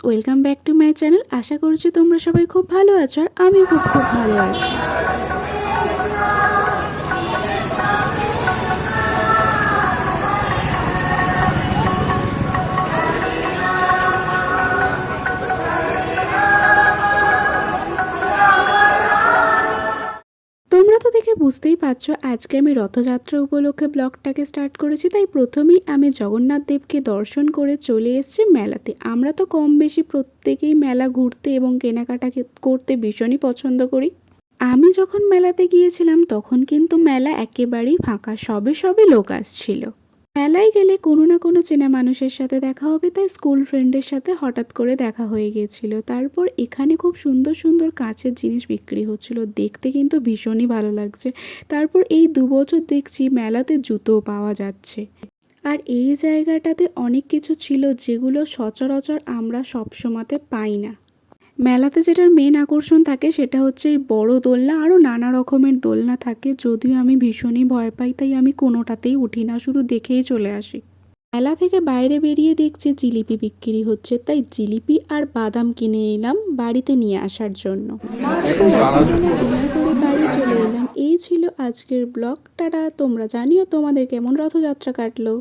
Welcome back to my channel. আশা করছি তোমরা সবাই খুব ভালো আছো আর আমিও খুব খুব ভালো আছি। তোমরা তো দেখে বুঝতেই পারছো আজকে আমি রথযাত্রা উপলক্ষে ব্লগটাকে স্টার্ট করেছি। তাই প্রথমেই আমি জগন্নাথ দেবকে দর্শন করে চলে এসেছি মেলাতে। আমরা তো কম বেশি প্রত্যেকেই মেলা ঘুরতে এবং কেনাকাটা করতে ভীষণই পছন্দ করি। আমি যখন মেলাতে গিয়েছিলাম তখন কিন্তু মেলা একেবারেই ফাঁকা, সবে সবে লোক আসছিল। মেলায় গেলে কোনো না কোনো চেনা মানুষের সাথে দেখা হবে, তাই স্কুল ফ্রেন্ডের সাথে হঠাৎ করে দেখা হয়ে গিয়েছিল। তারপর এখানে খুব সুন্দর সুন্দর কাঁচের জিনিস বিক্রি হচ্ছিল, দেখতে কিন্তু ভীষণই ভালো লাগছে। তারপর এই 2 বছর দেখছি মেলাতে জুতোও পাওয়া যাচ্ছে। আর এই জায়গাটাতে অনেক কিছু ছিল যেগুলো সচরাচর আমরা সবসময়তে পাই না। মেলাতে যেটার মেন আকর্ষণ থাকে সেটা হচ্ছে এই বড় দোলনা, আরও নানা রকমের দোলনা থাকে। যদিও আমি ভীষণই ভয় পাই, তাই আমি কোনোটাতেই উঠি না, শুধু দেখেই চলে আসি। মেলা থেকে বাইরে বেরিয়ে দেখছি জিলিপি বিক্রি হচ্ছে, তাই জিলিপি আর বাদাম কিনে নিলাম বাড়িতে নিয়ে আসার জন্য। ডিনার করে বাড়ি চলে এলাম। এই ছিল আজকের ব্লগ। টাটা। তোমরা জানিও তোমাদের কেমন রথযাত্রা কাটলো।